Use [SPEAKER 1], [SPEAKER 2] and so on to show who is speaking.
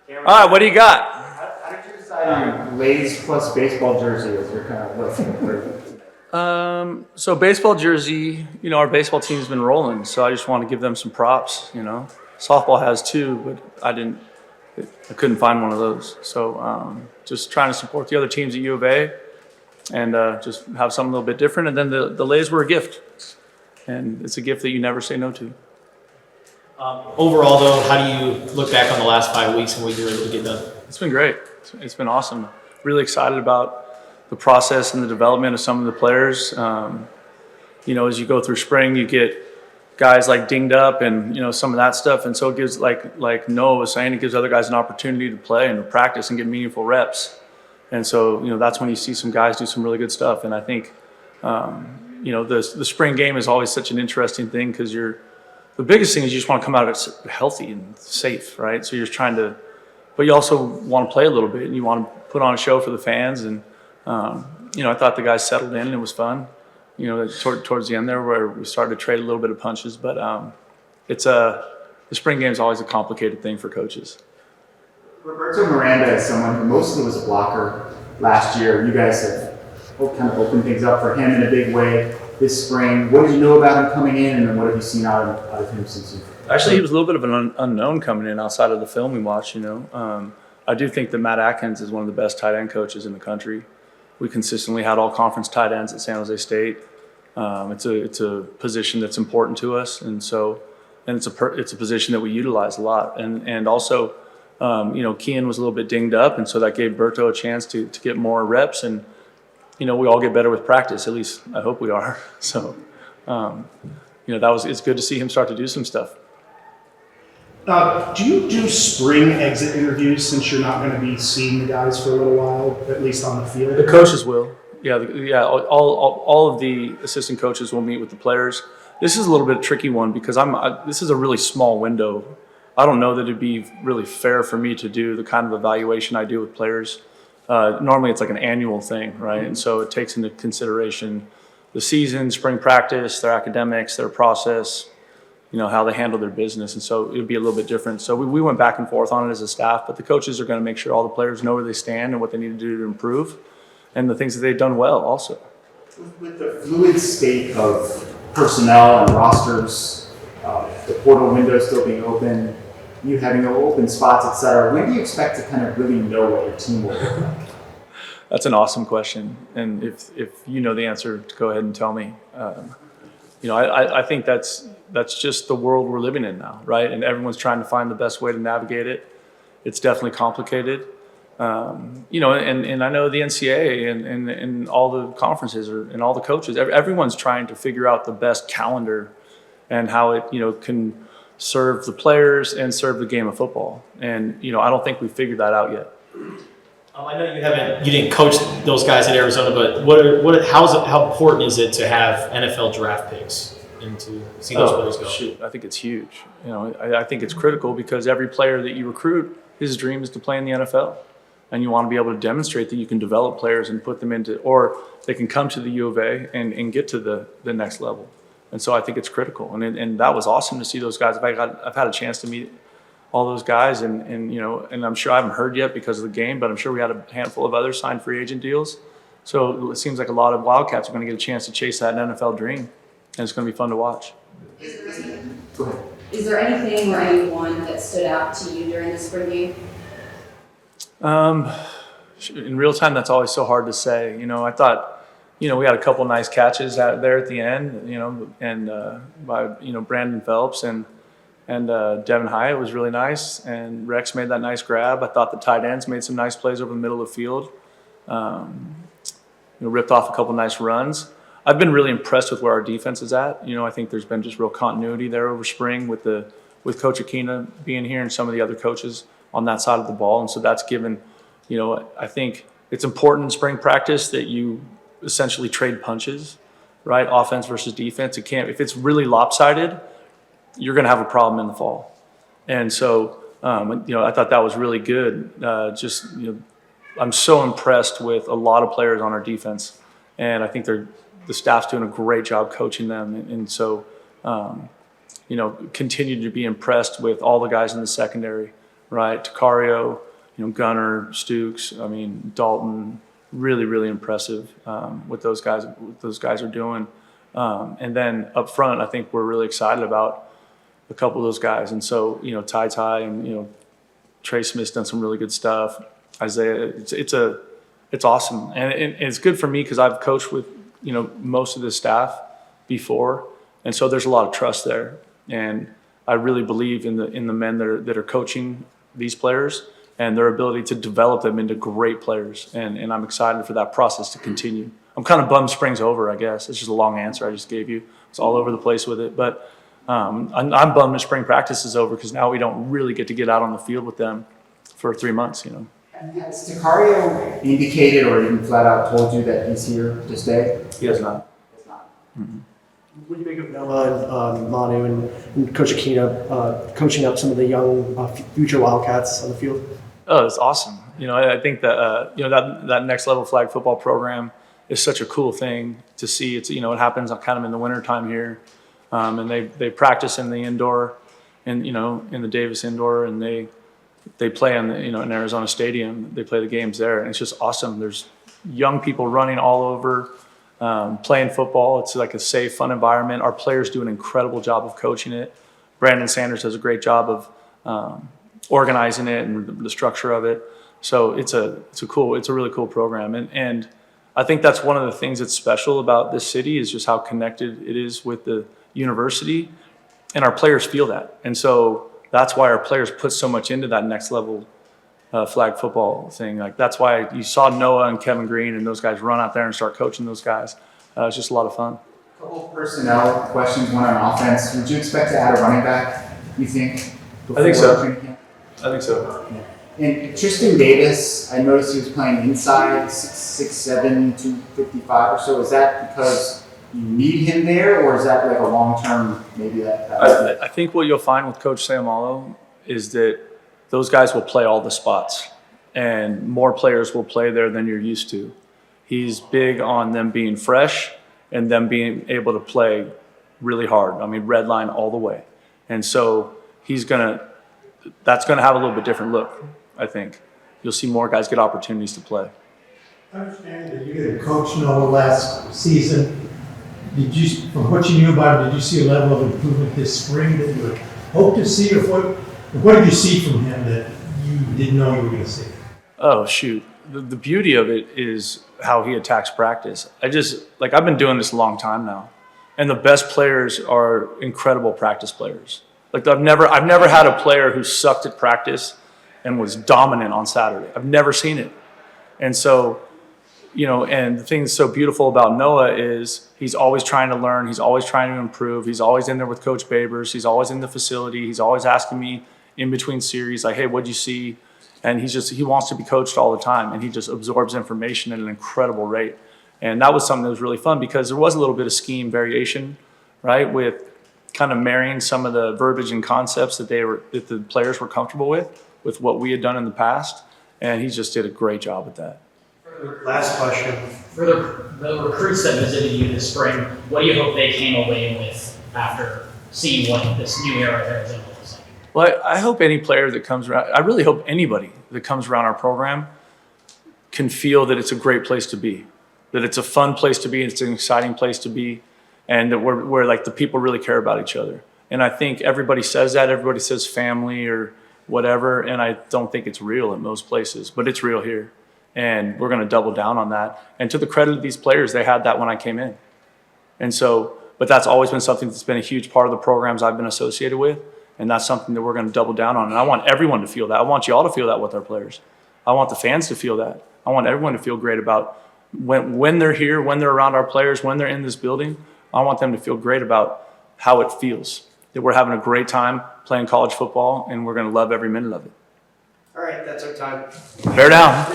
[SPEAKER 1] All right, what do you got?
[SPEAKER 2] How did you decide on Lays plus baseball jersey as your kind of look?
[SPEAKER 1] So baseball jersey, our baseball team's been rolling, so I just want to give them some props. Softball has two, but I couldn't find one of those. So just trying to support the other teams at U of A and just have something a little bit different. And then the Lays were a gift, and it's a gift that you never say no to.
[SPEAKER 3] Overall, though, how do you look back on the last 5 weeks and what you were able to get done?
[SPEAKER 1] It's been great. It's been awesome. Really excited about the process and the development of some of the players. As you go through spring, you get guys like dinged up and some of that stuff, and so it gives like Noah was saying, it gives other guys an opportunity to play and to practice and get meaningful reps. And so that's when you see some guys do some really good stuff. And I think the spring game is always such an interesting thing because the biggest thing is you just want to come out of it healthy and safe, right? So you're just trying to, but you also want to play a little bit and you want to put on a show for the fans. And I thought the guys settled in and it was fun. Towards the end there where we started to trade a little bit of punches, but the spring game is always a complicated thing for coaches.
[SPEAKER 2] Roberto Miranda is someone who mostly was a blocker last year. You guys have kind of opened things up for him in a big way this spring. What did you know about him coming in, and then what have you seen out of him since you?
[SPEAKER 1] Actually, he was a little bit of an unknown coming in outside of the film we watched. I do think that Matt Atkins is one of the best tight end coaches in the country. We consistently had all conference tight ends at San Jose State. It's a position that's important to us, and it's a position that we utilize a lot. And also, Kean was a little bit dinged up, and so that gave Berto a chance to get more reps. And we all get better with practice. At least I hope we are. So, it's good to see him start to do some stuff.
[SPEAKER 4] Do you do spring exit interviews since you're not going to be seeing the guys for a little while, at least on the field?
[SPEAKER 1] The coaches will. Yeah. All of the assistant coaches will meet with the players. This is a little bit tricky one because this is a really small window. I don't know that it'd be really fair for me to do the kind of evaluation I do with players. Normally it's like an annual thing, right? And so it takes into consideration the season, spring practice, their academics, their process, how they handle their business. And so it would be a little bit different. So we went back and forth on it as a staff, but the coaches are going to make sure all the players know where they stand and what they need to do to improve and the things that they've done well also.
[SPEAKER 2] With the fluid state of personnel and rosters, the portal window still being open, you having open spots, et cetera, when do you expect to kind of really know what your team will look like?
[SPEAKER 1] That's an awesome question. And if you know the answer, go ahead and tell me. I think that's just the world we're living in now, right? And everyone's trying to find the best way to navigate it. It's definitely complicated. And I know the NCAA and all the conferences and all the coaches, everyone's trying to figure out the best calendar and how it, can serve the players and serve the game of football. And, I don't think we've figured that out yet.
[SPEAKER 3] I know you didn't coach those guys in Arizona, but how important is it to have NFL draft picks and to see those players go?
[SPEAKER 1] Shoot, I think it's huge. I think it's critical because every player that you recruit, his dream is to play in the NFL. And you want to be able to demonstrate that you can develop players and put them or they can come to the U of A and get to the next level. And so I think it's critical. And that was awesome to see those guys. I've had a chance to meet all those guys and I'm sure I haven't heard yet because of the game, but I'm sure we had a handful of others signed free agent deals. So it seems like a lot of Wildcats are going to get a chance to chase that NFL dream, and it's going to be fun to watch.
[SPEAKER 5] Is there anything or anyone that stood out to you during the spring game?
[SPEAKER 1] In real time, that's always so hard to say. I thought, we had a couple nice catches out there at the end, and by Brandon Phelps and Devin Hyatt was really nice, and Rex made that nice grab. I thought the tight ends made some nice plays over the middle of the field. Ripped off a couple nice runs. I've been really impressed with where our defense is at. I think there's been just real continuity there over spring with Coach Aquina being here and some of the other coaches on that side of the ball, and so that's given. I think it's important in spring practice that you essentially trade punches, right? Offense versus defense. If it's really lopsided, you're going to have a problem in the fall. And so, I thought that was really good. I'm so impressed with a lot of players on our defense, and I think the staff's doing a great job coaching them. And so, continue to be impressed with all the guys in the secondary. right? Tacario, Gunner, Stukes, I mean, Dalton, really, really impressive what those guys are doing. And then up front, I think we're really excited about a couple of those guys. And so, Ty and, Trey Smith's done some really good stuff. Isaiah, it's awesome. And it's good for me because I've coached with, most of the staff before. And so there's a lot of trust there. And I really believe in the men that are coaching these players and their ability to develop them into great players. And I'm excited for that process to continue. I'm kind of bummed spring's over, I guess. It's just a long answer I just gave you. It's all over the place with it. But I'm bummed that spring practice is over because now we don't really get to get out on the field with them for 3 months,
[SPEAKER 2] And has Tacario indicated or even flat out told you that he's here to stay?
[SPEAKER 1] He has not.
[SPEAKER 2] Has not.
[SPEAKER 6] What do you make of Noah and Manu and Coach Aquino coaching up some of the young future Wildcats on the field?
[SPEAKER 1] Oh, it's awesome. I think that that next level flag football program is such a cool thing to see. It's it happens kind of in the wintertime here, and they practice in the indoor, in the Davis indoor, and they play in in Arizona Stadium. They play the games there, and it's just awesome. There's young people running all over, playing football. It's like a safe, fun environment. Our players do an incredible job of coaching it. Brandon Sanders does a great job of organizing it and the structure of it. So it's a really cool program. And I think that's one of the things that's special about this city is just how connected it is with the university, and our players feel that. And so that's why our players put so much into that next level flag football thing. Like that's why you saw Noah and Kevin Green and those guys run out there and start coaching those guys. It's just a lot of fun.
[SPEAKER 2] A couple of personnel questions, one on offense. Would you expect to add a running back, you think?
[SPEAKER 1] I think so.
[SPEAKER 2] training camp?
[SPEAKER 1] I think so.
[SPEAKER 2] And Tristan Davis, I noticed he was playing inside, 6'7", 255 or so. Is that because you need him there, or is that like a long-term, maybe that
[SPEAKER 1] I think what you'll find with Coach Samalo is that those guys will play all the spots, and more players will play there than you're used to. He's big on them being fresh and them being able to play really hard. I mean, red line all the way. And so that's gonna have a little bit different look, I think. You'll see more guys get opportunities to play.
[SPEAKER 7] I understand that you didn't coach Noah last season. From what you knew about him, did you see a level of improvement this spring that you would hope to see, or what did you see from him that you didn't know you were going to see?
[SPEAKER 1] Oh, shoot. The beauty of it is how he attacks practice. I've been doing this a long time now, and the best players are incredible practice players. Like I've never had a player who sucked at practice and was dominant on Saturday. I've never seen it. And so, and the thing that's so beautiful about Noah is he's always trying to learn. He's always trying to improve. He's always in there with Coach Babers. He's always in the facility. He's always asking me in between series, like, hey, what'd you see? And he wants to be coached all the time, and he just absorbs information at an incredible rate. And that was something that was really fun because there was a little bit of scheme variation, right, with kind of marrying some of the verbiage and concepts that the players were comfortable with what we had done in the past. And he just did a great job with that.
[SPEAKER 8] Last question.
[SPEAKER 9] For the recruits that visited you this spring, what do you hope they came away with after seeing what this new era of Arizona looks like?
[SPEAKER 1] Well, I hope any player that comes around, I really hope anybody that comes around our program can feel that it's a great place to be, that it's a fun place to be, it's an exciting place to be, and that we're like the people really care about each other. And I think everybody says that, everybody says family or whatever, and I don't think it's real in most places, but it's real here. And we're going to double down on that. And to the credit of these players, they had that when I came in. And so, but that's always been something that's been a huge part of the programs I've been associated with. And that's something that we're going to double down on. And I want everyone to feel that. I want you all to feel that with our players. I want the fans to feel that. I want everyone to feel great about when they're here, when they're around our players, when they're in this building. I want them to feel great about how it feels, that we're having a great time playing college football, and we're going to love every minute of it.
[SPEAKER 6] All right, that's our time.
[SPEAKER 1] Bear down.